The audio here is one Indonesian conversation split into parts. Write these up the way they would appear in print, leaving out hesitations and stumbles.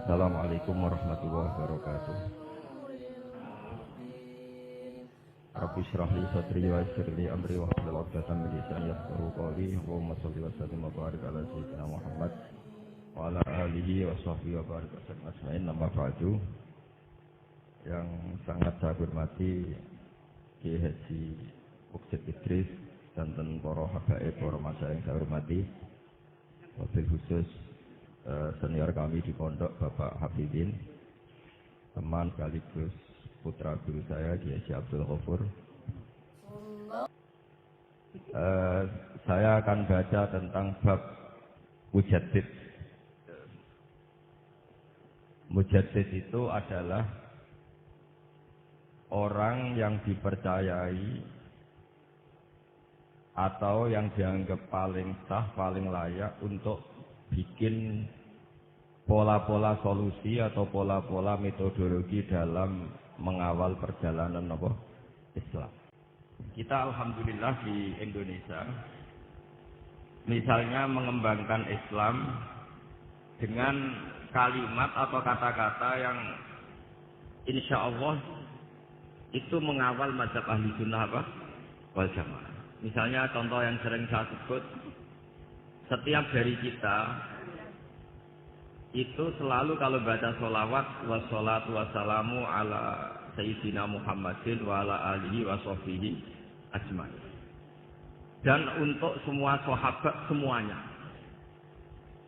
Assalamualaikum warahmatullahi wabarakatuh. Rabbi shrah li sadri wa yassir li amri wa hlul 'uqdatam min lisani yafqahu qawli. Allahumma shalli wa sallim wa barik ala sayyidina Muhammad wa ala alihi wa sahbihi wa barik ajmain. Nama ba'du. Yang sangat saya hormati Kiai Haji Mukjid Idris dan para habaib, para masyayikh yang saya hormati. Wabil khusus senior kami di pondok Bapak Hafidin, teman sekaligus putra guru saya Kiai Abdul Ghafur. Saya akan baca tentang bab mujaddid. Mujaddid itu adalah orang yang dipercayai atau yang dianggap paling sah, paling layak untuk bikin pola-pola solusi atau pola-pola metodologi dalam mengawal perjalanan Islam. Kita alhamdulillah di Indonesia misalnya mengembangkan Islam dengan kalimat atau kata-kata yang insya Allah itu mengawal mazhab ahli sunnah wal jamaah. Misalnya contoh yang sering saya sebut, setiap dari kita itu selalu kalau baca sholawat wassalatu wassalamu ala sayyidina Muhammadin wa ala alihi wa sahbihi ajmain. Dan untuk semua sahabat semuanya.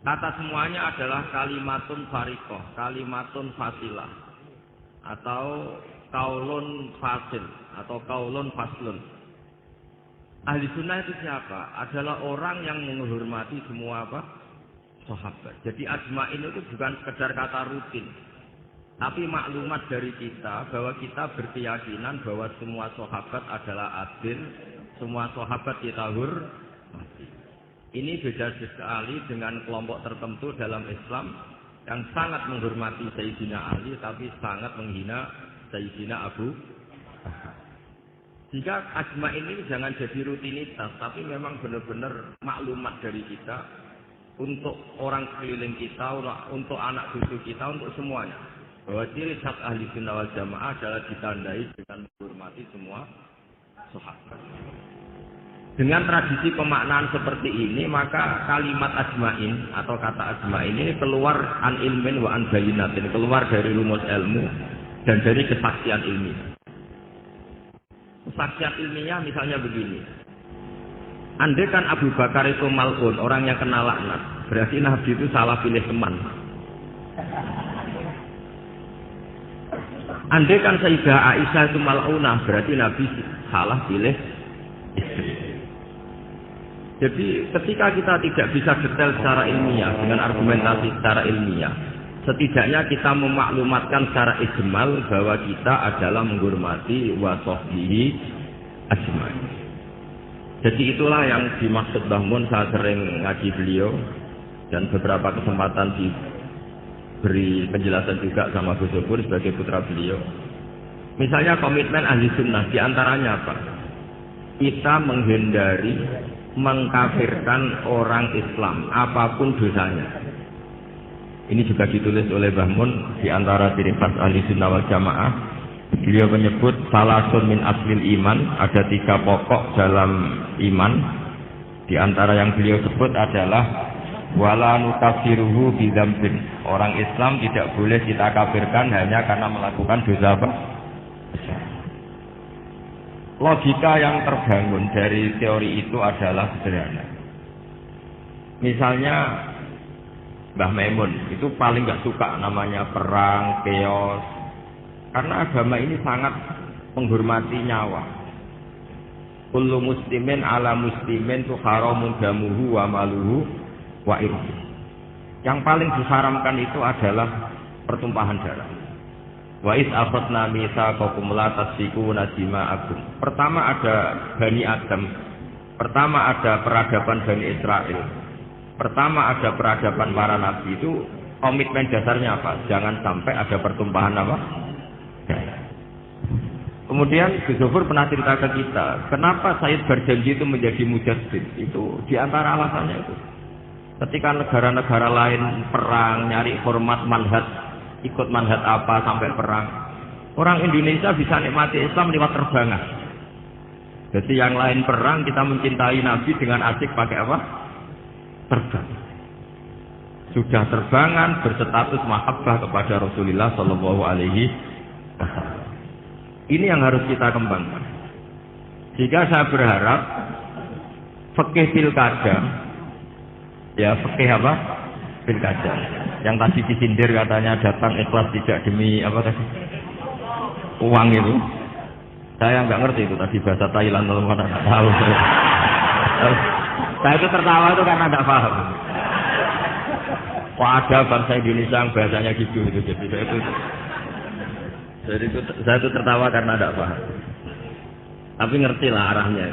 Kata semuanya adalah kalimatun fariqah, kalimatun fasilah, atau kaulun fasil, atau kaulun faslun. Ahli sunnah itu siapa? Adalah orang yang menghormati semua sahabat. Jadi ajma'in itu bukan sekedar kata rutin, tapi maklumat dari kita bahwa kita berkeyakinan bahwa semua sahabat adalah adil, semua sahabat kita hormati. Ini beda sekali dengan kelompok tertentu dalam Islam yang sangat menghormati Sayyidina Ali tapi sangat menghina Sayyidina Abu Bakar. Jika ajma ini jangan jadi rutinitas, tapi memang benar-benar maklumat dari kita untuk orang sekeliling kita, untuk anak cucu kita, untuk semuanya. Bahwa ciri khas ahli sunnah wal jamaah adalah ditandai dengan menghormati semua sahabat. Dengan tradisi pemaknaan seperti ini, maka kalimat ajmain atau kata ajmain ini keluar an ilmin wa an bayinatin, keluar dari rumus ilmu dan dari kesaksian ilmiah. Kesaksian ilmiah misalnya begini. Andai kan Abu Bakar itu mal'un, orang yang kena laknat, berarti Nabi itu salah pilih teman. Andai kan Sayyidah Aisyah itu mal'unah, berarti Nabi salah pilih istri. Jadi ketika kita tidak bisa detail secara ilmiah dengan argumentasi secara ilmiah, setidaknya kita memaklumatkan secara ijmal bahwa kita adalah menghormati wa sahbihi ajmain. Jadi itulah yang dimaksud Mbah Mun. Saya sering ngaji beliau dan beberapa kesempatan diberi penjelasan juga sama Gus Zufur sebagai putra beliau. Misalnya komitmen ahli sunnah diantaranya apa? Kita menghindari mengkafirkan orang Islam apapun dosanya. Ini juga ditulis oleh Mbah Mun di antara ciri khas ahli sunnah wal jamaah. Beliau menyebut salasun min aslil iman, ada 3 pokok dalam iman. Di antara yang beliau sebut adalah wala nukafiruhu bidzambin. Orang Islam tidak boleh kita kafirkan hanya karena melakukan dosa besar. Logika yang terbangun dari teori itu adalah sederhana. Misalnya Mbah Maimun itu paling gak suka namanya perang, chaos, karena agama ini sangat menghormati nyawa. Kullu muslimin ala muslimin tu haramun damuhu wa maluhu wa irdi. Yang paling diharamkan itu adalah pertumpahan darah. Wa is akhadna mitsaqakum la tasfikuna dima'akum. Pertama ada Bani Adam. Pertama ada peradaban Bani Israel. Pertama ada peradaban para nabi. Itu komitmen dasarnya apa? Jangan sampai ada pertumpahan darah. Kemudian Gus Zufur pernah cerita ke kita, kenapa Said berjanji itu menjadi mujaddid? Itu diantara alasannya itu. Ketika negara-negara lain perang, nyari hormat manhaj, ikut manhaj apa sampai perang, orang Indonesia bisa nikmati Islam lewat terbangan. Jadi yang lain perang, kita mencintai Nabi dengan asik pakai apa? Terbang. Sudah terbangan berstatus mahabbah kepada Rasulullah Shallallahu Alaihi Wasallam. Ini yang harus kita kembangkan. Jika saya berharap fikih pilkada, ya fikih apa? Pilkada. Yang tadi disindir katanya datang ikhlas tidak demi apa tadi? Uang itu. Saya nggak ngerti itu tadi bahasa Thailand atau mana, nggak tahu. Saya itu tertawa itu karena nggak paham. Wah, ada bangsa Indonesia yang bahasanya gitu itu. Jadi saya itu tertawa karena nggak paham. Tapi ngerti lah arahnya.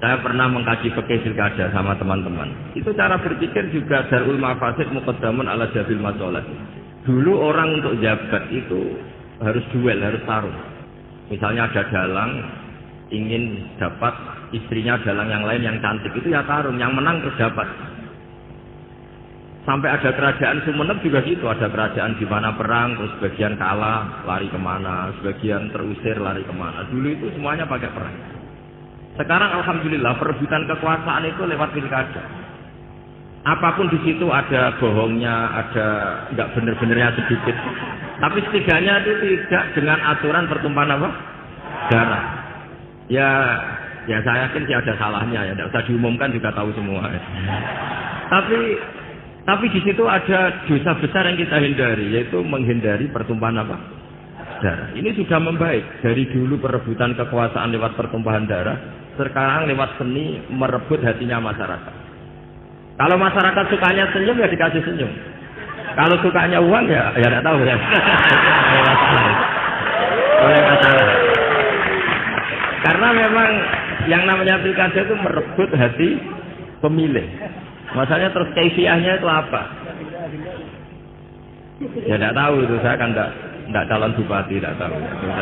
Saya pernah mengkaji fikih pilkada sama teman-teman. Itu cara berpikir juga darul mafasid muqaddamun ala jabil masalah. Dulu orang untuk jabat itu harus duel, harus tarung. Misalnya ada dalang ingin dapat istrinya dalang yang lain yang cantik, itu ya tarung, yang menang terus dapat. Sampai ada kerajaan Sumenep juga gitu, ada kerajaan di mana perang terus sebagian kalah lari kemana, sebagian terusir lari kemana. Dulu itu semuanya pakai perang. Sekarang alhamdulillah perebutan kekuasaan itu lewat pilkada. Apapun di situ ada bohongnya, ada nggak bener-benernya sedikit. Tapi setidaknya itu tidak dengan aturan pertumpahan apa? Darah. Ya saya yakin sih ada salahnya ya, tidak usah diumumkan juga tahu semua. Tapi di situ ada dosa besar yang kita hindari, yaitu menghindari pertumpahan apa? Darah. Ini sudah membaik dari dulu perebutan kekuasaan lewat pertumpahan darah, sekarang lewat seni merebut hatinya masyarakat. Kalau masyarakat sukanya senyum ya dikasih senyum. Kalau sukanya uang ya tidak tahu ya. Oleh masalah. Karena memang yang namanya pilkada itu merebut hati pemilih. Masalahnya terus kaifiahnya itu apa? Ya tidak tahu itu, saya kan tidak calon bupati, tidak tahu.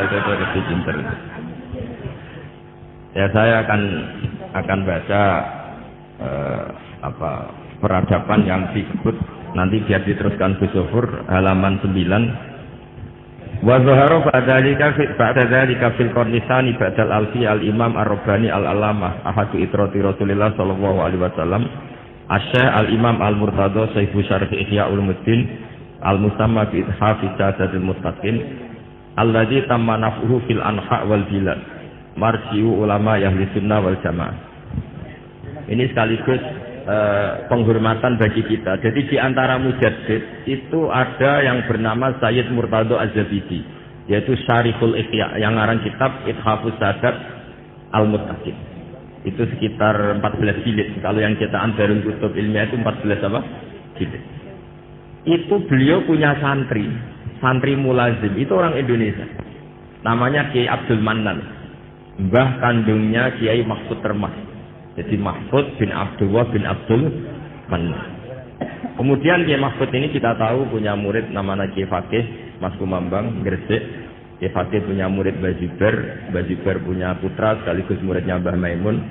Itu lebih pinter. Ya saya akan baca peradaban yang disebut nanti biar diteruskan Gus Zofur halaman 9. Wa zaharu ba'da dzalika fil qarnisani ba'dal alfi al-imam ar-rabbani al-alamah ahadu itrati Rasulillah sallallahu alaihi wasallam asy-syekh al-imam al-murtadha sayyidu syarh ihya ulumuddin al-musamma bi ithafi sadatil muttaqin alladzi tamma naf'uhu fil anha wal bilad marji'u ulama ahli sunnah wal jamaah. Ini sekaligus penghormatan bagi kita. Jadi di antara mujaddid itu ada yang bernama Sayyid Murtadha Az-Zabidi, yaitu Syarihul Ihya yang ngarang kitab Ithafus Sadat Al-Muttaqin. Itu sekitar 14 jilid. Kalau yang cetakan Darul Kutub Ilmiah itu 14 apa? Jilid. Itu beliau punya santri mulazim, itu orang Indonesia. Namanya Kiai Abdul Mannan. Mbah kandungnya Kiai Mahfud Termas. Jadi Mahfud bin Abdullah bin Abdul Mannan. Kemudian Kiai Mahfud ini kita tahu punya murid namanya Kiai Fakih Mas Kumambang Gresik. Kiai Fakih punya murid Bajiber punya putra sekaligus muridnya Mbah Maimun.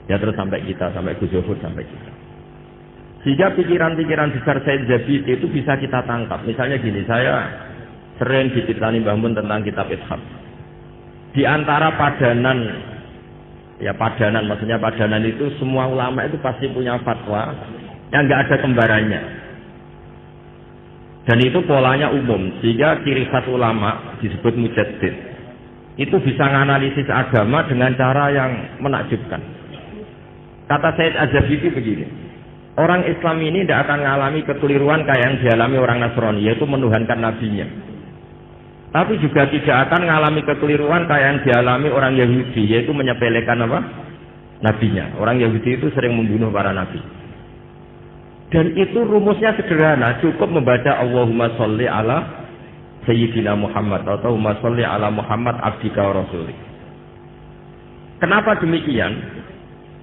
Ya terus sampai kita, sampai Gus Zofur, sampai kita. Sehingga pikiran-pikiran besar Said Zabidi itu bisa kita tangkap. Misalnya gini, saya sering diceritani Mbah Mun tentang kitab Ithaf. Di antara padanan itu semua ulama itu pasti punya fatwa yang nggak ada kembarannya, dan itu polanya umum, sehingga ciri khas ulama disebut mujaddid itu bisa menganalisis agama dengan cara yang menakjubkan. Kata Said Az-Zabidi begini, orang Islam ini tidak akan mengalami kekeliruan kayak yang dialami orang Nasrani, yaitu menuhankan nabinya. Tapi juga tidak akan mengalami kekeliruan kayak yang dialami orang Yahudi, yaitu menyepelekan apa? Nabinya. Orang Yahudi itu sering membunuh para nabi. Dan itu rumusnya sederhana, cukup membaca Allahumma sholli ala Sayyidina Muhammad atau Allahumma sholli ala Muhammad abdika wa rasulih. Kenapa demikian?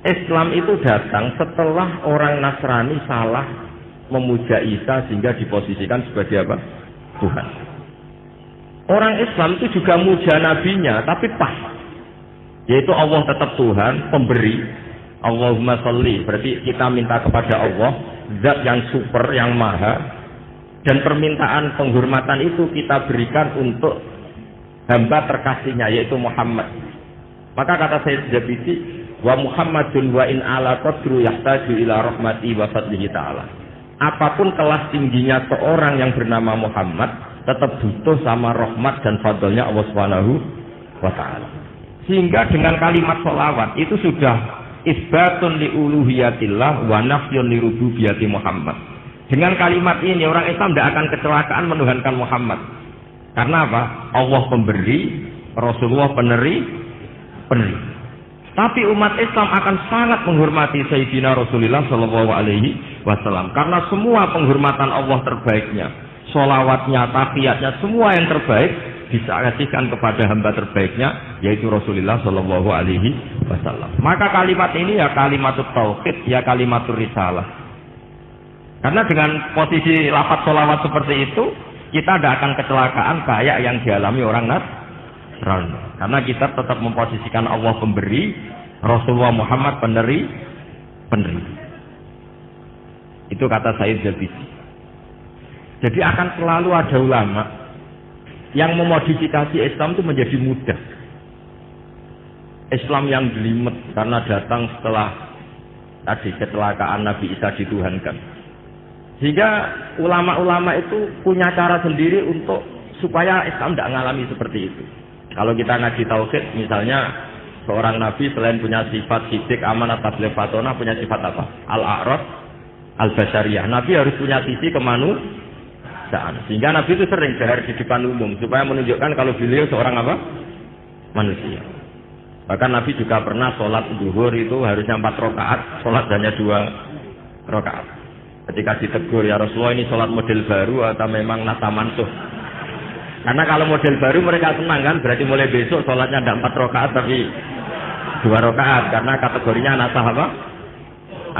Islam itu datang setelah orang Nasrani salah memuja Isa sehingga diposisikan sebagai apa? Tuhan. Orang Islam itu juga muja nabinya, tapi pas. Yaitu Allah tetap Tuhan, pemberi. Allahumma sholli, berarti kita minta kepada Allah, zat yang super, yang maha, dan permintaan penghormatan itu kita berikan untuk hamba terkasihnya, yaitu Muhammad. Maka kata Sayyid Zabidi, wa Muhammadun wa in ala qadru yahtaju ila rahmati wa fadlihi ta'ala. Apapun kelas tingginya seorang yang bernama Muhammad, tetap butuh sama rahmat dan fadlnya Allah Subhanahu wa ta'ala. Sehingga dengan kalimat sholawat itu sudah isbatun li uluhiyatillah wa nafyun li rububiyati Muhammad. Dengan kalimat ini orang Islam tidak akan kecelakaan menuhankan Muhammad. Karena apa? Allah pemberi, Rasulullah peneri. Tapi umat Islam akan sangat menghormati Sayyidina Rasulullah Shallallahu Alaihi Wasallam karena semua penghormatan Allah terbaiknya, sholawatnya, tahiyatnya, semua yang terbaik disakasikan kepada hamba terbaiknya, yaitu Rasulullah Shallallahu Alaihi Wasallam. Maka kalimat ini ya kalimatul tauhid, ya kalimatul risalah. Karena dengan posisi lafaz sholawat seperti itu, kita tidak akan kecelakaan kayak yang dialami orang Nasrani. Karena kita tetap memposisikan Allah pemberi, Rasulullah Muhammad peneri. Itu kata Sayyid Zabidi. Jadi akan selalu ada ulama yang memodifikasi Islam itu menjadi mudah. Islam yang jelimet karena datang setelah tadi kecelakaan Nabi Isa dituhankan. Sehingga ulama-ulama itu punya cara sendiri untuk supaya Islam tidak mengalami seperti itu. Kalau kita ngaji tauhid, misalnya seorang nabi selain punya sifat sidik, amanat, tabligh, fatona, punya sifat apa? Al-a'raf, al-basyariyah. Nabi harus punya sisi kemanusiaan. Sehingga nabi itu sering dahar di depan umum supaya menunjukkan kalau beliau seorang apa? Manusia. Bahkan nabi juga pernah sholat zuhur itu harusnya 4 rakaat, sholat hanya 2 rakaat. Ketika ditegur, ya Rasulullah ini sholat model baru atau memang nasa mansuh? Karena kalau model baru mereka senang kan, berarti mulai besok sholatnya tidak 4 rakaat tapi 2 rakaat karena kategorinya nasah apa?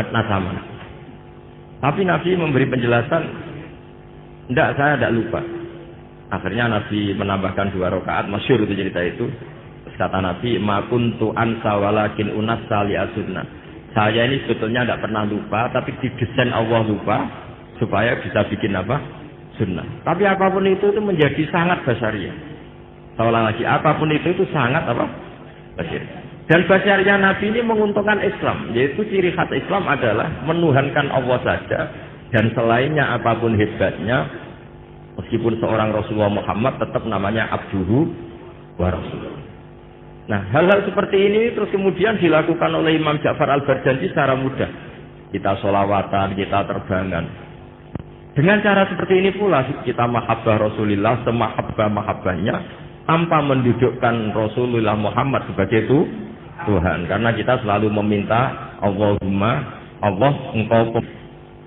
Nasah mansuh. Tapi Nabi memberi penjelasan, tidak, saya tidak lupa. Akhirnya Nabi menambahkan 2 rakaat, masyhur itu cerita itu. Terus kata Nabi, ma kuntu ansa walakin unassa li as-sunnah. Saya ini sebetulnya tidak pernah lupa, tapi didesain Allah lupa supaya bisa bikin apa? Sunnah. Tapi apapun itu menjadi sangat basyariah. Seolah lagi apapun itu sangat apa? Basyariah. Dan basyariah Nabi ini menguntungkan Islam, yaitu ciri khas Islam adalah menuhankan Allah saja dan selainnya apapun hebatnya, meskipun seorang Rasulullah Muhammad tetap namanya abduhu wa rasuluh. Nah, hal-hal seperti ini terus kemudian dilakukan oleh Imam Ja'far Al-Barjanji secara mudah. Kita sholawatan, kita terbangan. Dengan cara seperti ini pula kita mahabbah Rasulullah semahabbah-mahabbahnya tanpa mendudukkan Rasulullah Muhammad sebagai itu Tuhan. Karena kita selalu meminta Allahumma, Allah engkau,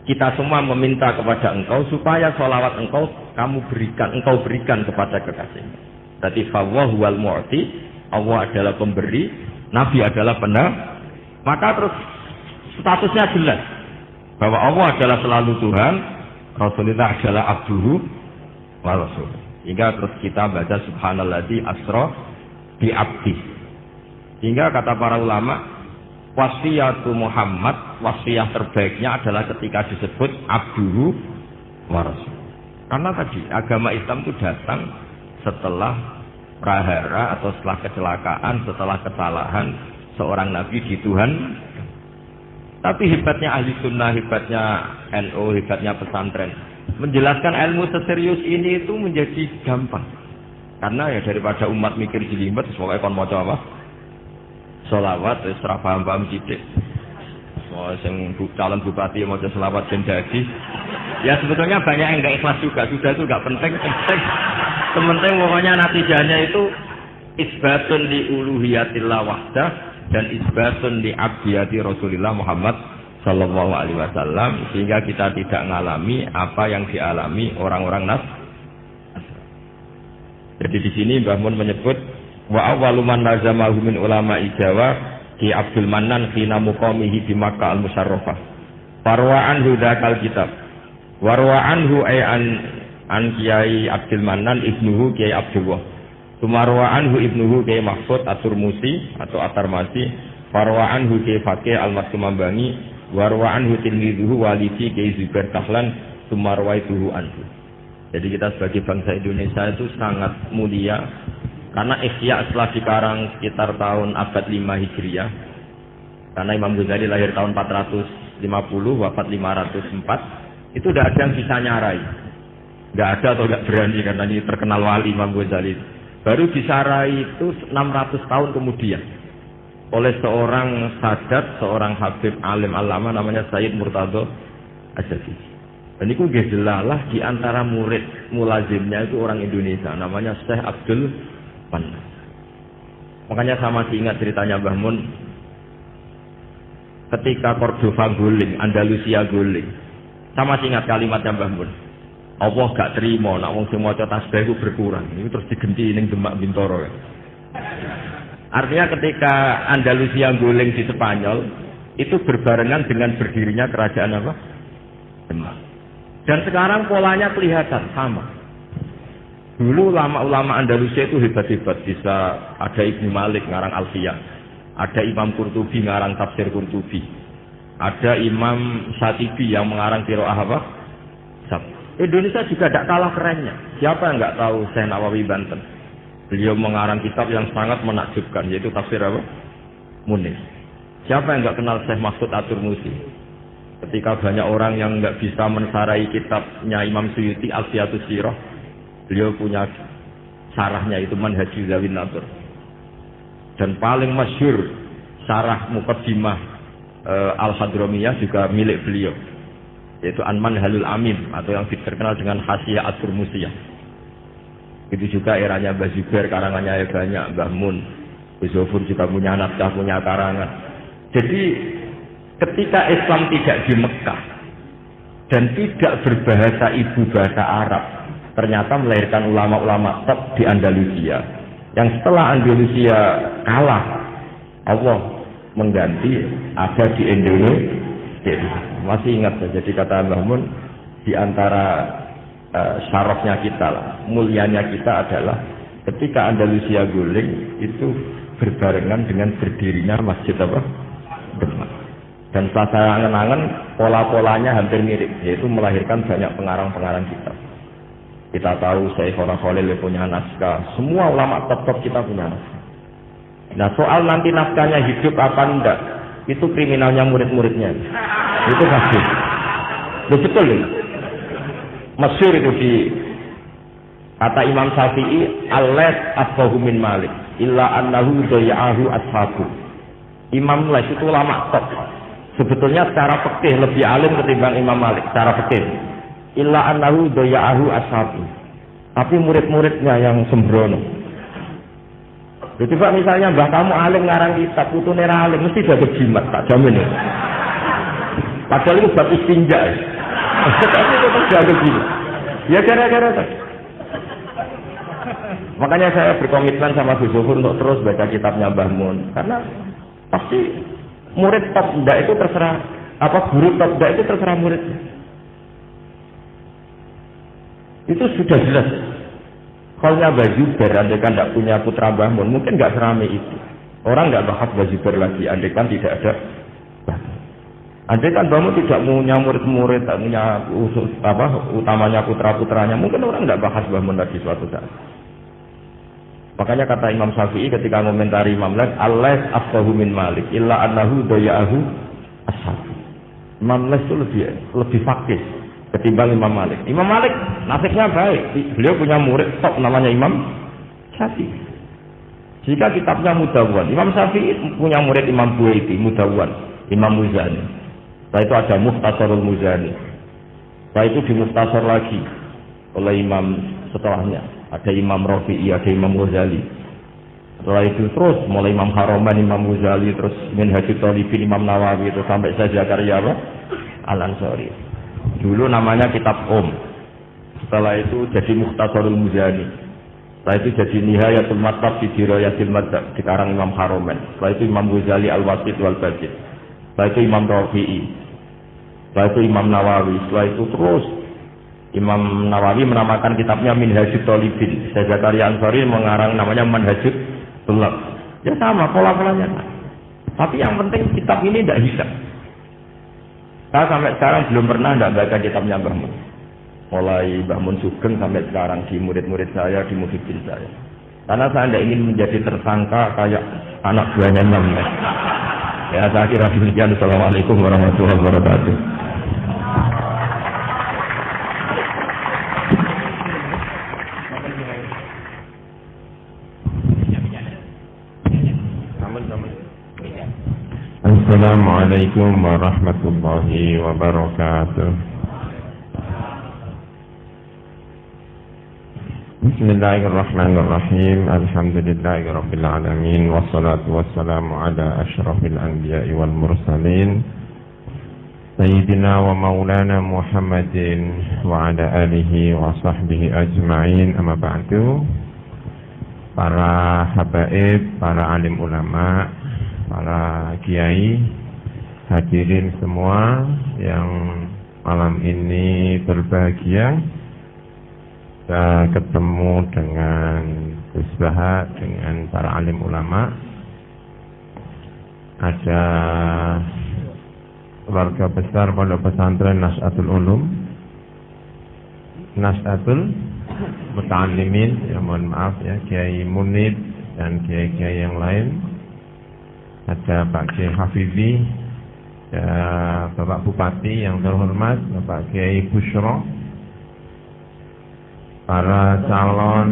kita semua meminta kepada engkau supaya sholawat engkau berikan kepada kekasihmu. Berarti fawwahu wal mu'ti, Allah adalah pemberi, Nabi adalah penerima. Maka terus statusnya jelas bahwa Allah adalah selalu Tuhan, Rasulullah adalah abduhu wa rasul. Hingga terus kita baca subhanalladzi asra bi abdi. Hingga kata para ulama, wasiyatu Muhammad, wasiyah terbaiknya adalah ketika disebut abduhu wa rasul. Karena tadi agama Islam itu datang setelah prahara atau setelah kecelakaan, setelah kesalahan seorang nabi di Tuhan. Tapi hebatnya ahli sunnah, hebatnya NU, hebatnya pesantren, menjelaskan ilmu seserius ini itu menjadi gampang. Karena ya daripada umat mikir jelimet, pokoknya kon maca apa? Sholawat, serah paham-paham sidik. Yang calon bupati maca sholawat ben dadi. Ya sebetulnya banyak yang nggak ikhlas juga, sudah itu nggak penting. Sementing pokoknya natijahnya itu isbatun li uluhiyatillah wahdah dan isbatun li abdiyati Rasulullah Muhammad sallallahu alaihi wasallam, sehingga kita tidak mengalami apa yang dialami orang-orang Jadi di sini Mbah Mun menyebut wa awwalu man lazamahu min ulama Jawa Ki Abdul Mannan khina muqamihi di Makkah al-Musyarrafah. Farwa anhu dzakal kitab. Warwa anhu ay an Kiai Abdul Mannan ibnuhu Kiai Abdullah. Tumarwa anhu ibnuhu Kiai Mahfud At-Turmusi atau At-Tarmasi Farwa'an huke fakih al-masumambangi warwa'an hutilmiduhu walidi kei Zubair Kahlan sumarwaituhu anhu. Jadi kita sebagai bangsa Indonesia itu sangat mulia karena Ihya setelah dikarang sekitar tahun abad 5 Hijriah. Karena Imam Ghazali lahir tahun 450, wafat 504. Itu tidak ada yang bisa nyarai. Tidak ada atau tidak berani karena ini terkenal wali Imam Ghazali. Baru disarai itu 600 tahun kemudian oleh seorang sadat, seorang habib alim alama namanya Sayyid Murtadho Asy-Syafi'i. Dan itu gejelalah di antara murid mulazimnya itu orang Indonesia namanya Syekh Abdul Manan. Makanya saya masih ingat ceritanya Mbah Mun ketika Cordova guling, Andalusia guling. Saya masih ingat kalimatnya Mbah Mun. Allah gak terima nak wong sing maca tasbih itu berkurang. Ini terus digenti ning Demak Bintoro. Artinya ketika Andalusia guling di Spanyol itu berbarengan dengan berdirinya kerajaan apa? Demak. Dan sekarang polanya kelihatan sama. Dulu ulama-ulama Andalusia itu hebat-hebat, bisa ada Ibnu Malik ngarang Alfiyah, ada Imam Qurtubi ngarang tafsir Qurtubi, ada Imam Syatibi yang mengarang qiraah apa? Indonesia juga tidak kalah kerennya. Siapa yang nggak tahu Syekh Nawawi Banten? Beliau mengarang kitab yang sangat menakjubkan, yaitu tafsir apa? Munir. Siapa yang nggak kenal Syekh Mahfud At-Turmusi? Ketika banyak orang yang nggak bisa mensarai kitabnya Imam Suyuti Alfiyatus Sirah, beliau punya syarahnya itu Manhajul Zawin Natur. Dan paling masyhur syarah Muqaddimah Al-Hadramiyah juga milik beliau, yaitu An-Manhalul Amin atau yang terkenal dengan Hasyiah At-Turmusiyah. Itu juga eranya Mbah Zubair, karangannya banyak, Mbah Mun, Zofur juga punya naskah, punya karangan. Jadi ketika Islam tidak di Mekah dan tidak berbahasa ibu bahasa Arab, ternyata melahirkan ulama-ulama top di Andalusia. Yang setelah Andalusia kalah, Allah mengganti ada di Indonesia. Masih ingat saja, jadi kata Mbah Mun, di antara syarafnya kita lah, mulianya kita adalah ketika Andalusia guling itu berbarengan dengan berdirinya Masjid apa? Demak. Dan setelah saya angen-angen, pola-polanya hampir mirip, yaitu melahirkan banyak pengarang-pengarang kitab. Kita tahu Syekhona Khalil punya naskah, semua ulama top-top kita punya naskah. Nah soal nanti naskahnya hidup apa enggak, itu kriminalnya murid-muridnya. Itu pasti. Betul ini. Masyhur itu di kata Imam Syafi'i, "Al-Lais afqahu min Malik, illa annahu daya'ahu ashabu." Imam Lais itu ulama top. Sebetulnya secara fikih lebih alim ketimbang Imam Malik secara fikih. Illa annahu daya'ahu ashabu. Tapi murid-muridnya yang sembrono. Jadi Pak misalnya mbah kamu alim ngarang kitab, putune ra alim mesti dapat jimat, tak jamin ya. Padahal itu bab istinja. Tapi tetap jago gitu. Ya gara-gara itu. Makanya saya berkomitmen sama Gus Zofur untuk terus baca kitabnya Mbah Mun, karena pasti murid top enggak itu terserah, apa guru top enggak itu terserah muridnya. Itu sudah jelas. Kalau Mbah Zubair andaikan tidak punya putra Mbah Mun, mungkin nggak seramai itu. Orang nggak bahas Mbah Zubair lagi andaikan tidak ada Mbah Mun. Andaikan Mbah Mun tidak punya murid-murid, tak punya utamanya putra-putranya, mungkin orang nggak bahas Mbah Mun lagi suatu saat. Makanya kata Imam Syafi'i ketika komentari Imam Lais, "Al-Lais afqahu min Malik, illa annahu daya'ahu ashabu." Imam Lais itu lebih fakih ketimbang Imam Malik. Imam Malik nasibnya baik, beliau punya murid top namanya Imam Syafi'i. Jika kitabnya Mudawwan, Imam Syafi'i punya murid Imam Buaiti, Mudawwan, Imam Muzani. Setelah itu ada Mukhtasarul Muzani. Setelah itu dimukhtasar lagi oleh Imam setelahnya. Ada Imam Rafi'i, ada Imam Ghazali. Setelah itu terus mulai Imam Haroman, Imam Ghazali, terus Minhajul Talibin, Imam Nawawi, terus sampai Syekh Zakaria Al-Ansari. Dulu namanya kitab Setelah itu jadi Mukhtasarul Muzani. Setelah itu jadi Nihayatul Matlab fi Dirayatil Madzhab dikarang Imam Haroman. Setelah itu Imam Ghazali Al-Wasit wal Bajid. Setelah itu Imam Rafi'i. Setelah itu Imam Nawawi. Setelah itu terus Imam Nawawi menamakan kitabnya Minhajul Talibin. Syekh Zakaria Ansari mengarang namanya Manhajul Tulab. Ya sama pola-polanya. Tapi yang penting kitab ini tidak hilang. Saya sampai sekarang belum pernah tidak baca kitabnya Mbah Mun. Mulai Mbah Mun Sugeng sampai sekarang di murid-murid saya, di muhibin saya. Karena saya tidak ingin menjadi tersangka kayak anak buahnya Nyam. Ya, saya kira demikian. Assalamualaikum warahmatullahi wabarakatuh. Assalamualaikum warahmatullahi wabarakatuh. Bismillahirrahmanirrahim. Alhamdulillahirabbil alamin wassalatu wassalamu ala asyrafil anbiya'i wal mursalin sayyidina wa maulana Muhammadin wa ala alihi wa sahbihi ajma'in. Amma ba'du. Para habaib, para alim ulama, para kiai, hadirin semua yang malam ini berbahagia, kita ketemu dengan Gus Baha, dengan para alim ulama. Ada keluarga besar Pondok Pesantren Nas'atul Ulum, Nas'atul Muta'allimin, ya mohon maaf ya, Kiai Munib dan kiai-kiai yang lain. Ada Pak Kiai Hafizi, ya, Bapak Bupati yang terhormat, Bapak Kiai Bushro, para calon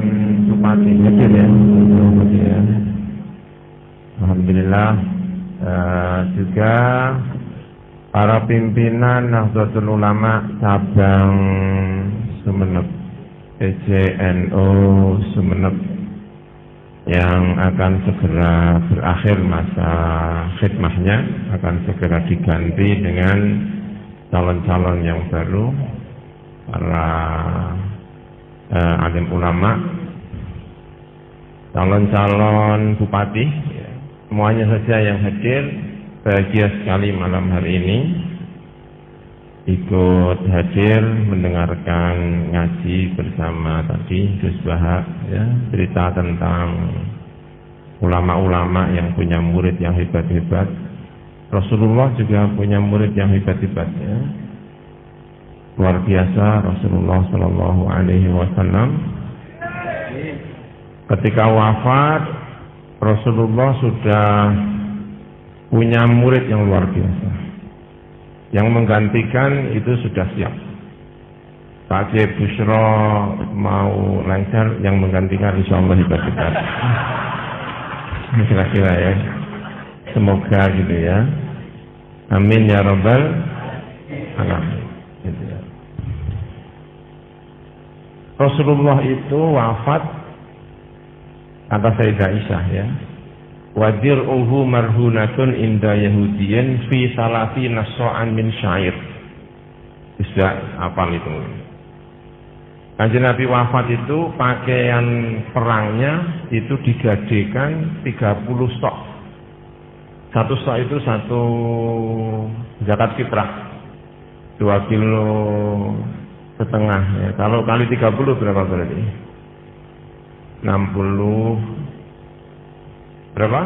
bupati hadir ya. Alhamdulillah. Juga para pimpinan Nahdlatul Ulama cabang Sumeneb, PCNU Sumeneb, yang akan segera berakhir masa khidmahnya, akan segera diganti dengan calon-calon yang baru, para alim ulama, calon-calon bupati, ya, semuanya saja yang hadir. Bahagia sekali malam hari ini ikut hadir mendengarkan ngaji bersama tadi Gus Baha, ya, cerita tentang ulama-ulama yang punya murid yang hebat-hebat. Rasulullah juga punya murid yang hebat-hebat, ya. Luar biasa Rasulullah Shallallahu Alaihi Wasallam. Ketika wafat, Rasulullah sudah punya murid yang luar biasa. Yang menggantikan itu sudah siap. Pak Kiai Bushro mau lancar, yang menggantikan insya Allah hebat-hebat. Kira-kira ya. Semoga gitu ya. Amin ya Rabbal alamin. Gitu ya. Rasulullah itu wafat, kata Sayyidah Aisyah ya, wadir'uhu marhunatun inda yahudiyin fi salasi nasro'an min syair. Bisa apal itu. Kanjeng Nabi wafat itu pakaian perangnya itu digadekan 30 stok. Satu stok itu satu zakat fitrah 2,5 kilo. Ya. Kalau kali 30 berapa berarti? 60 berapa?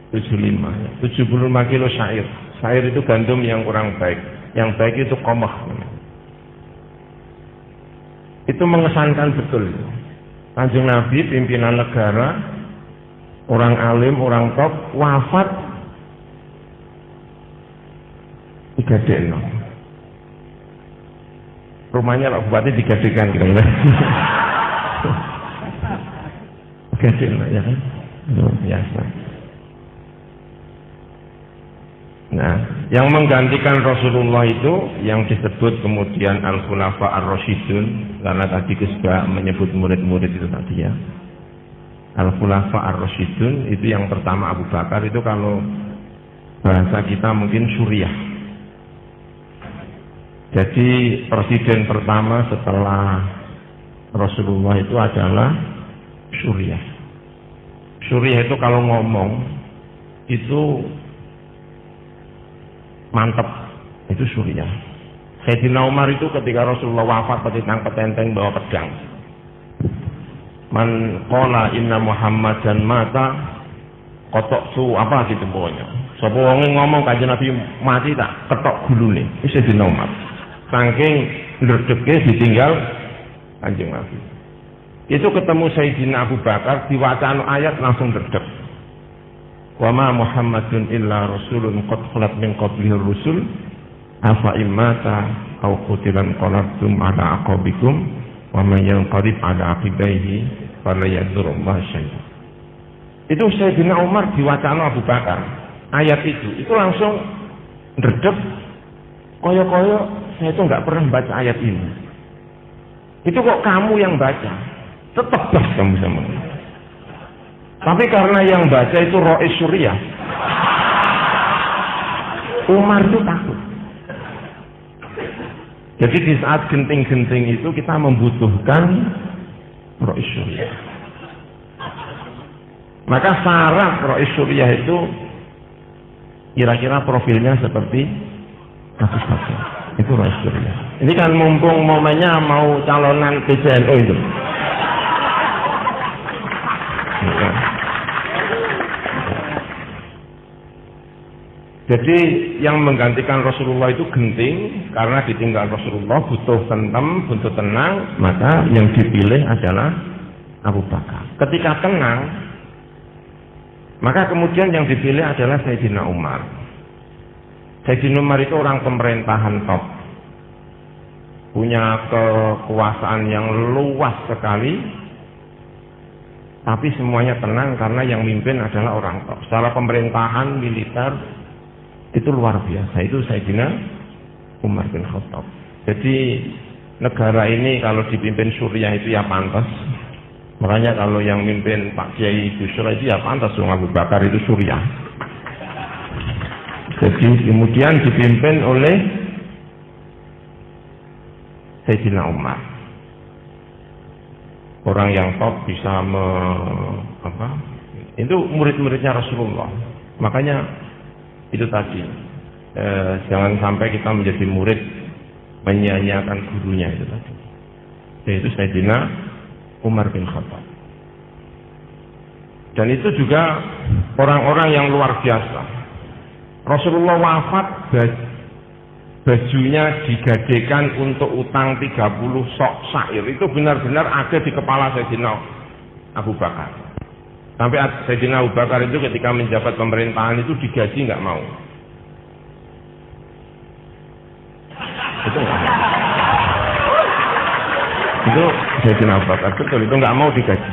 75 ya. 75 kilo syair. Syair itu gandum yang kurang baik. Yang baik itu qamah. Itu mengesankan betul. Kanjeng Nabi, pimpinan negara, orang alim, orang top, wafat digadekno. Rumahnya Pak Bupati digadekan kira-kira. Gadekno ya kan? Luar biasa. Nah, yang menggantikan Rasulullah itu yang disebut kemudian Al-Khulafa Ar-Rasyidun, karena tadi Gus Ba menyebut murid-murid itu tadi ya. Al-Khulafa Ar-Rasyidun itu yang pertama Abu Bakar, itu kalau bahasa kita mungkin Suriah. Jadi presiden pertama setelah Rasulullah itu adalah Suriah. Suriah itu kalau ngomong itu mantap, itu Suriah. Sayyidina Umar itu ketika Rasulullah wafat petitang petenteng bawa pedang. Man qala inna Muhammadan mata kotok su apa gitu pokoknya. Sapa wonge ngomong Kanjeng Nabi mati tak ketok gulune. Wis Sayyidina Umar. Saking ndredege ditinggal Kanjeng Nabi. Itu ketemu Sayyidina Abu Bakar diwacana ayat langsung ndredeg. Wa ma Muhammadun illa rasulun qad khalat min qablihi rusul afa immata aw qutilan qalabtum ala aqabikum wa man yanqalib ala aqibaihi fala yadurullah syai'an. Itu Sayyidina Umar diwacana Abu Bakar ayat itu langsung ndredeg koyo-koyo saya itu nggak pernah baca ayat ini. Itu kok kamu yang baca, tetap bah kamu sama. Tapi karena yang baca itu Rois Suriah, Umar itu takut. Jadi di saat genting-genting itu kita membutuhkan Rois Suriah. Maka syarat Rois Suriah itu kira-kira profilnya seperti Abu Bakar. Itu Rois Suriah. Ini kan mumpung momennya mau calonan PCNO itu. Jadi yang menggantikan Rasulullah itu genting karena ditinggal Rasulullah, butuh tentrem, butuh tenang, maka yang dipilih adalah Abu Bakar. Ketika tenang, maka kemudian yang dipilih adalah Sayyidina Umar. Sayyidina Umar itu orang pemerintahan top, punya kekuasaan yang luas sekali, tapi semuanya tenang karena yang mimpin adalah orang top. Secara pemerintahan militer itu luar biasa. Itu Sayyidina Umar bin Khattab. Jadi negara ini kalau dipimpin Suriah itu ya pantas. Makanya kalau yang mimpin Pak Kiai Busra itu ya pantas, Abu Bakar itu Suriah. Jadi kemudian dipimpin oleh Sayyidina Umar. Orang yang top bisa itu murid-muridnya Rasulullah. Makanya itu tadi, jangan sampai kita menjadi murid menyia-nyiakan gurunya itu tadi. Yaitu Sayyidina Umar bin Khattab. Dan itu juga orang-orang yang luar biasa. Rasulullah wafat, bajunya digadekan untuk utang 30 sok syair. Itu benar-benar ada di kepala Sayyidina Abu Bakar. Sampai Sayyidina Abu Bakar itu ketika menjabat pemerintahan itu digaji nggak mau. Itu nggak mau. Itu Sayyidina Abu Bakar betul itu nggak mau digaji.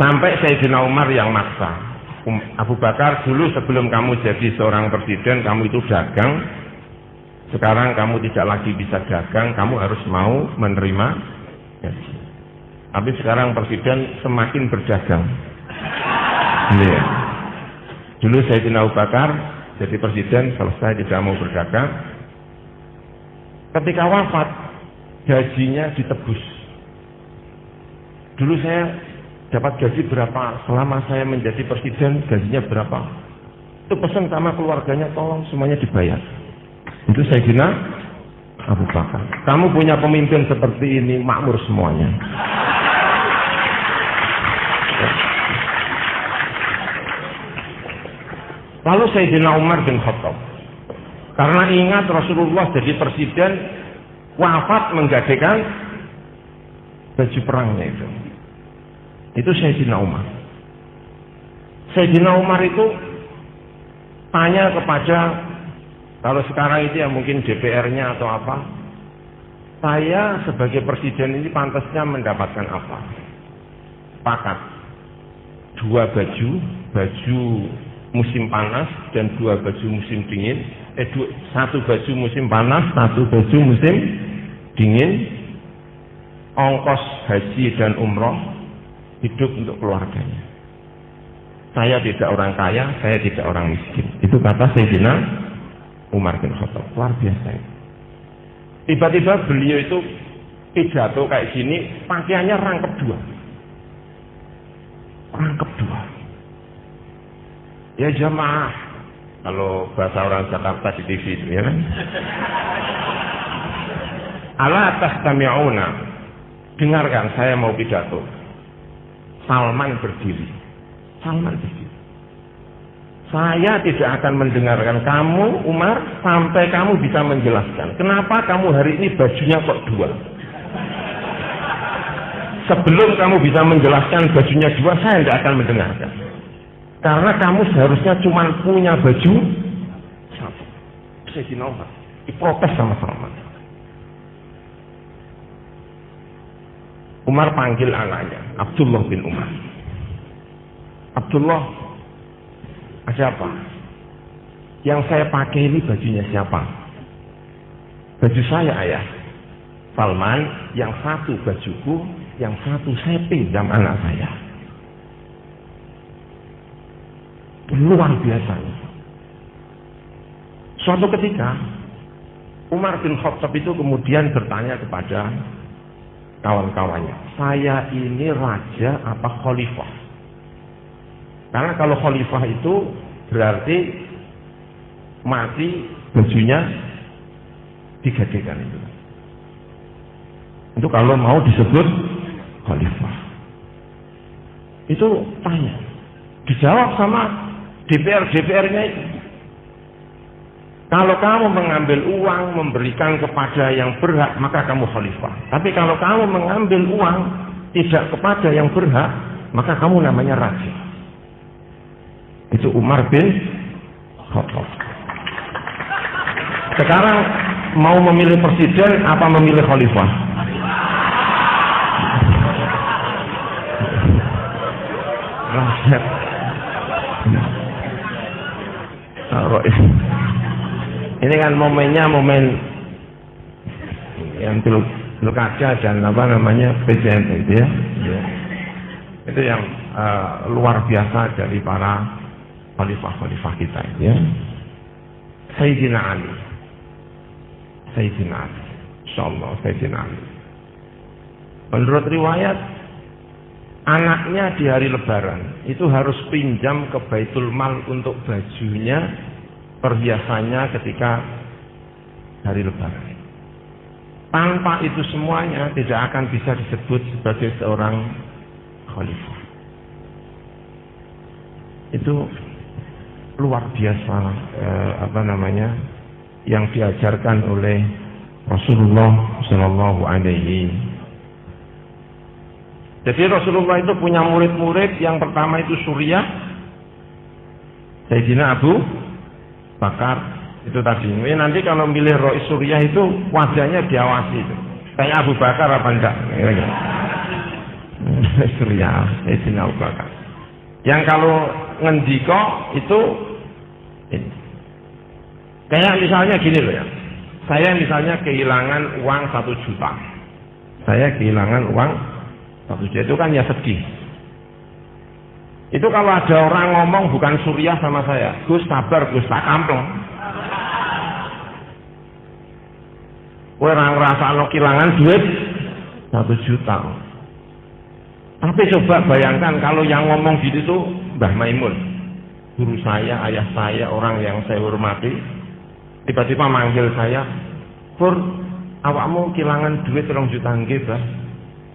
Sampai Sayyidina Umar yang maksa. Abu Bakar, dulu sebelum kamu jadi seorang presiden kamu itu dagang. Sekarang kamu tidak lagi bisa dagang, kamu harus mau menerima gaji. Tapi sekarang presiden semakin berdagang. Ya. Dulu Sayyidina Abu Bakar jadi presiden, selesai tidak mau berdagang. Ketika wafat, gajinya ditebus. Dulu saya dapat gaji berapa, selama saya menjadi presiden gajinya berapa. Itu pesan sama keluarganya, tolong semuanya dibayar. Itu Sayyidina Abu Bakar. Kamu punya pemimpin seperti ini, makmur semuanya. Lalu Sayyidina Umar bin Khattab, karena ingat Rasulullah jadi presiden, wafat menggadekan baju perangnya itu. Itu Sayyidina Umar. Sayyidina Umar itu tanya kepada, kalau sekarang itu ya mungkin DPR-nya atau apa, saya sebagai presiden ini pantasnya mendapatkan apa? Pakat 2 baju musim panas dan 2 baju musim dingin, 1 baju musim panas, 1 baju musim dingin, ongkos haji dan umroh, hidup untuk keluarganya. Saya tidak orang kaya, saya tidak orang miskin. Itu kata Sayyidina Umar bin Khattab. Luar biasa itu. Tiba-tiba beliau itu pidato kayak gini, pakaiannya rangkep 2. Rangkep 2. Ya jamaah, kalau bahasa orang Jakarta di TV itu ya kan. Ala tastami'una, dengarkan saya mau pidato. Salman berdiri. Saya tidak akan mendengarkan kamu, Umar, sampai kamu bisa menjelaskan kenapa kamu hari ini bajunya kok dua. Sebelum kamu bisa menjelaskan bajunya dua, saya tidak akan mendengarkan. Karena kamu seharusnya cuma punya baju satu. Sayyidina Umar diprotes sama Salman. Umar panggil anaknya, Abdullah bin Umar. Abdullah, ada apa? Yang saya pakai ini bajunya siapa? Baju saya, ayah. Salman, yang satu bajuku, yang satu saya pinjam anak saya. Luar biasa. Suatu ketika Umar bin Khattab itu kemudian bertanya kepada kawan-kawannya, saya ini raja apa khalifah? Karena kalau khalifah itu berarti mati bajunya digadekan itu. Itu kalau mau disebut khalifah. Itu tanya. Dijawab sama DPR-DPR-nya itu. Kalau kamu mengambil uang memberikan kepada yang berhak, maka kamu khalifah. Tapi kalau kamu mengambil uang tidak kepada yang berhak, maka kamu namanya raja. Itu Umar bin Khattab. Sekarang mau memilih presiden apa memilih khalifah? Raja. Ini kan momennya momen yang pilkada dan apa namanya presiden itu ya. Itu yang luar biasa dari para khalifah-khalifah kita ya. Sayyidina Ali. Sayyidina Ali. Insyaallah Sayyidina Ali. Menurut riwayat anaknya di hari lebaran itu harus pinjam ke Baitul Mal untuk bajunya, perhiasannya ketika hari lebaran. Tanpa itu semuanya tidak akan bisa disebut sebagai seorang khalifah. Itu luar biasa yang diajarkan oleh Rasulullah Shallallahu Alaihi. Jadi Rasulullah itu punya murid-murid, yang pertama itu Suriah, Sayyidina Abu Bakar itu tadi. Ini nanti kalau milih Rois Suriah itu wajahnya diawasi itu. Kayak Abu Bakar apa enggak? Suriah, Sayyidina Abu Bakar. Yang kalau ngendiko itu ini. Kayak misalnya gini loh ya. Saya misalnya kehilangan uang 1 juta. Saya kehilangan uang 1 juta, itu kan ya sedih. Itu kalau ada orang ngomong bukan Suriah sama saya, Gus sabar Gus, tak kampleng. Kowe ora ngrasakno kehilangan duit 1 juta. Tapi coba bayangkan kalau yang ngomong gitu tuh Mbah Maimun, guru saya, ayah saya, orang yang saya hormati, tiba-tiba manggil saya, Pur, awakmu kehilangan duit 2 juta nggih, Mbah.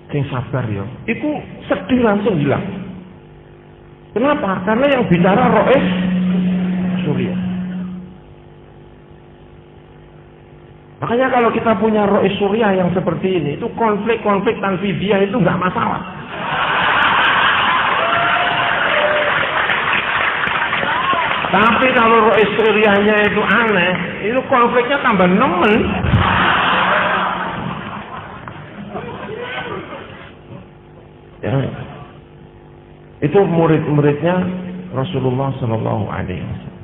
Sing sabar ya. Iku sedih langsung hilang. Kenapa? Karena yang bicara Rois Suriah. Makanya kalau kita punya Rois Suriah yang seperti ini, itu konflik-konflik tanfibiah itu nggak masalah. Tapi kalau Rois Suriahnya itu aneh, itu konfliknya tambah nemen. Ya. Itu murid-muridnya Rasulullah Shallallahu Alaihi Wasallam.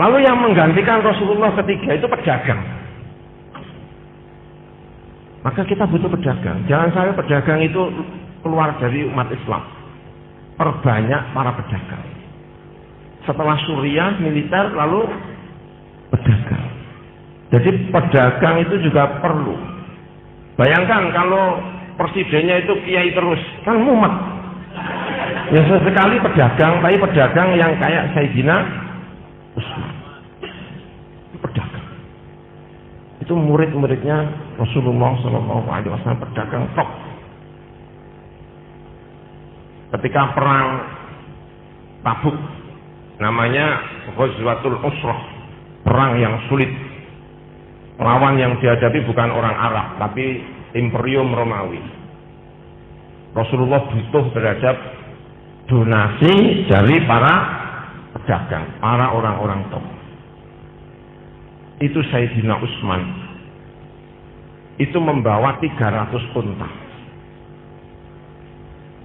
Lalu yang menggantikan Rasulullah ketiga itu pedagang. Maka kita butuh pedagang. Jangan sampai pedagang itu keluar dari umat Islam. Perbanyak para pedagang. Setelah Suriah militer, lalu pedagang. Jadi pedagang itu juga perlu. Bayangkan kalau presidennya itu kiai terus, kan mumet. Ya sesekali pedagang, tapi pedagang yang kayak Sayyidina Utsman. Pedagang. Itu murid-muridnya Rasulullah SAW, pedagang top. Ketika perang Tabuk. Namanya Ghazwatul Usrah, perang yang sulit. Lawan yang dihadapi bukan orang Arab, tapi Imperium Romawi. Rasulullah butuh terhadap donasi dari para pedagang, para orang-orang top. Itu Sayyidina Utsman. Itu membawa 300 unta.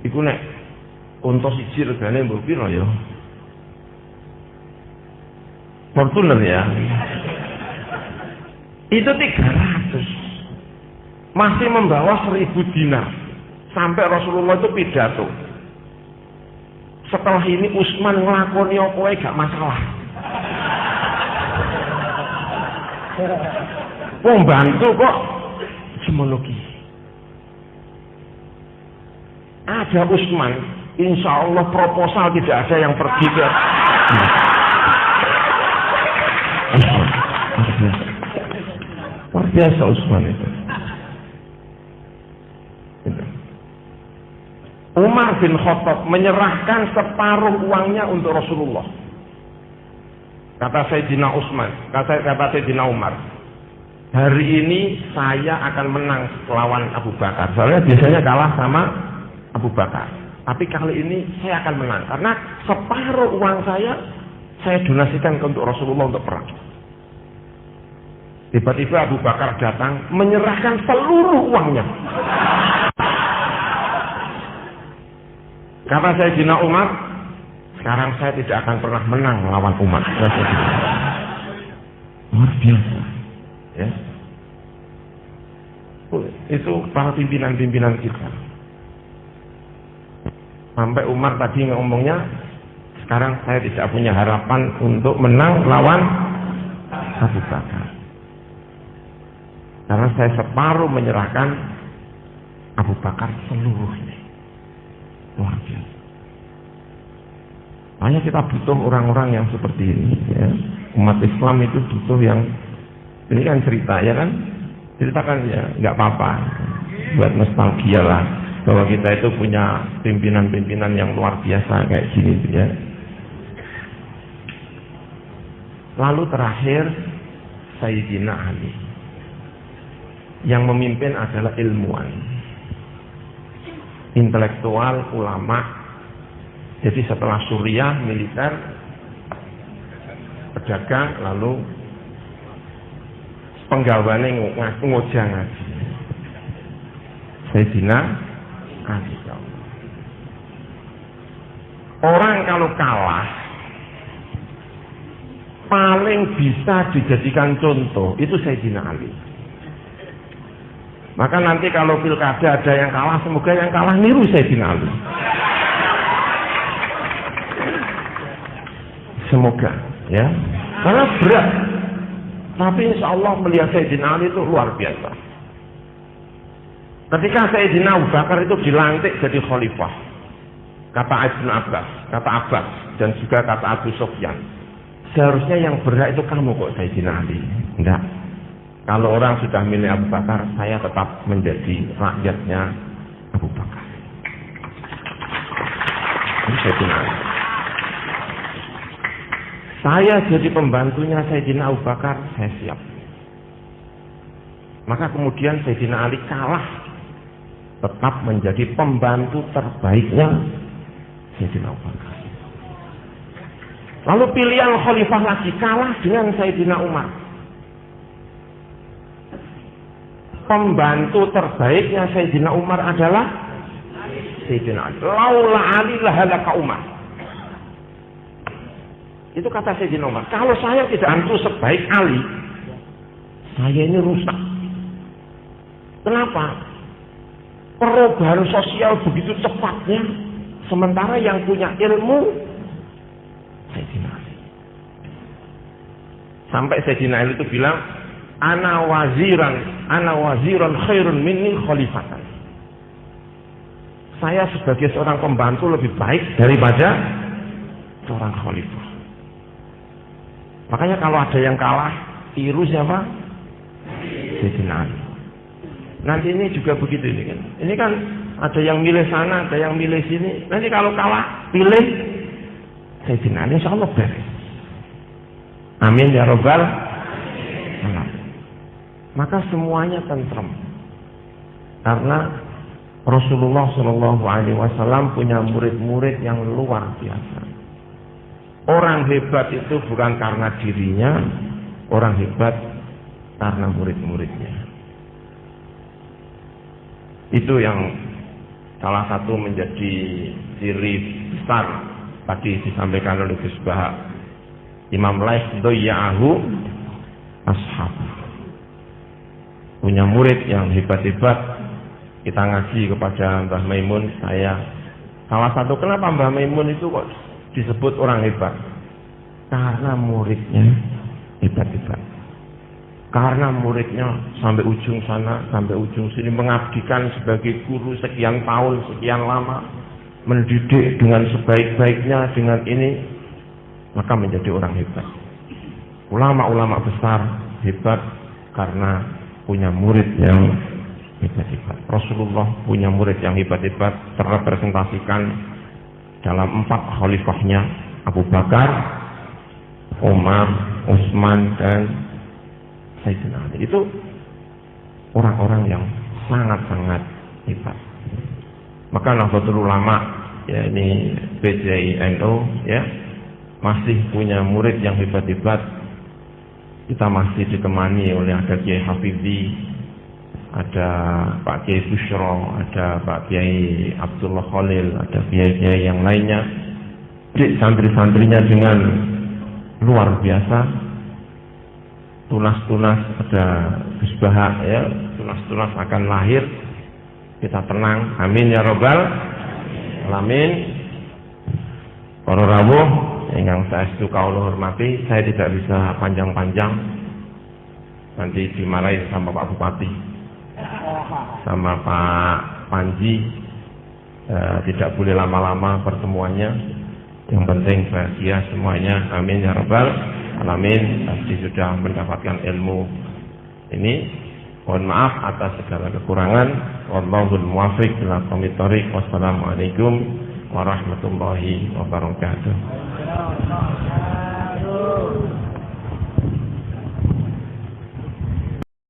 Iku nek unta siji regane mbok pira ya? Fortuner ya. Itu 300. Masih membawa 1000 dinar. Sampai Rasulullah itu pidato. Setelah ini Utsman nglakoni apa ae gak masalah. Wong bantu kok semono ki. Ada Utsman, insya Allah proposal tidak ada yang pergi ke luar biasa Utsman itu. Umar bin Khattab menyerahkan separuh uangnya untuk Rasulullah. Kata Sayyidina Utsman, kata Sayyidina Umar, hari ini saya akan menang lawan Abu Bakar. Soalnya biasanya kalah sama Abu Bakar. Tapi kali ini saya akan menang karena separuh uang saya donasikan untuk Rasulullah untuk perang. Tiba-tiba Abu Bakar datang menyerahkan seluruh uangnya. Kata Sayyidina Umar, sekarang saya tidak akan pernah menang melawan umat. Luar biasa. Ya. Itu para pimpinan-pimpinan kita. Sampai Umar tadi ngomongnya, sekarang saya tidak punya harapan untuk menang lawan Abu Bakar. Karena saya separuh menyerahkan Abu Bakar seluruhnya. Luar biasa. Hanya kita butuh orang-orang yang seperti ini. Ya. Umat Islam itu butuh yang, ini kan cerita ya kan, ceritakan ya, nggak apa-apa, buat nostalgia lah. Bahwa kita itu punya pimpinan-pimpinan yang luar biasa kayak gini ya. Lalu terakhir Sayyidina Ali. Yang memimpin adalah ilmuwan, intelektual, ulama. Jadi setelah Suriah militer, pedagang, lalu penggawane ngojang ngaji. Sayyidina Ali. Orang kalau kalah paling bisa dijadikan contoh itu Sayyidina Ali. Maka nanti kalau pilkada ada yang kalah, semoga yang kalah niru Sayyidina Ali. Semoga, ya. Karena berat. Tapi insya Allah melihat Sayyidina Ali itu luar biasa. Ketika Sayyidina Abu Bakar itu dilantik jadi khalifah, kata Ibn Abbas, kata Abbas, dan juga kata Abu Sufyan, seharusnya yang berhak itu kamu kok Sayyidina Ali. Enggak. Kalau orang sudah milih Abu Bakar, saya tetap menjadi rakyatnya Abu Bakar. Ini Sayyidina Ali. Saya jadi pembantunya Sayyidina Abu Bakar, saya siap. Maka kemudian Sayyidina Ali kalah, tetap menjadi pembantu terbaiknya Sayyidina Abu Bakar. Lalu pilihan khalifah lagi, kalah dengan Sayyidina Umar. Pembantu terbaiknya Sayyidina Umar adalah Sayyidina Ali. Laula Ali lahalaka Umar. Itu kata Sayyidina Umar. Kalau saya tidak bantu sebaik Ali, saya ini rusak. Kenapa? Perubahan sosial begitu cepatnya, sementara yang punya ilmu Sayyidina Ali. Sampai Sayyidina Ali itu bilang, ana waziran khairun minni khalifatan. Saya sebagai seorang pembantu lebih baik daripada seorang khalifah. Makanya kalau ada yang kalah, tiru siapa? Sayyidina Ali. Nanti ini juga begitu ini kan. Ini kan ada yang milih sana, ada yang milih sini. Nanti kalau kalah, pilih Sayyidina Ali, insya Allah beres. Amin ya Rabbal alamin. Maka semuanya tentrem. Karena Rasulullah Shallallahu Alaihi Wasallam punya murid-murid yang luar biasa. Orang hebat itu bukan karena dirinya, orang hebat karena murid-muridnya. Itu yang salah satu menjadi ciri besar tadi disampaikan oleh Gus Bahak. Imam Lais doya'ahu ashab. Punya murid yang hebat-hebat. Kita ngaji kepada Mbah Maimun, saya salah satu kenapa Mbah Maimun itu kok disebut orang hebat? Karena muridnya hebat-hebat. Karena muridnya sampai ujung sana, sampai ujung sini mengabdikan sebagai guru sekian tahun, sekian lama, mendidik dengan sebaik-baiknya dengan ini, maka menjadi orang hebat. Ulama-ulama besar hebat karena punya murid yang hebat-hebat. Rasulullah punya murid yang hebat-hebat, terrepresentasikan dalam 4 khalifahnya, Abu Bakar, Umar, Utsman, dan Sayyidina Ali. Itu orang-orang yang sangat-sangat hebat. Maka Nahdlatul Ulama, ya ini PJINO, ya masih punya murid yang hebat-hebat. Kita masih ditemani oleh ada Kiai Hafidzi, ada Pak Kiai Bushro, ada Pak Kiai Abdullah Khalil, ada kiai-kiai yang lainnya. Santri-santrinya dengan luar biasa. Tunas-tunas ada Gus Bahak, ya, tunas-tunas akan lahir. Kita tenang, amin ya Rabbal alamin. Para rawuh yang saya kawula hormati, saya tidak bisa panjang-panjang, nanti dimarahin sama Pak Bupati, sama Pak Panji. Tidak boleh lama-lama pertemuannya. Yang penting bahagia semuanya, amin ya Rabbal alamin. Pasti sudah mendapatkan ilmu ini. Mohon maaf atas segala kekurangan. Wallahul muwaffiq ila aqwamit thoriq. Wassalamualaikum warahmatullahi wabarakatuh.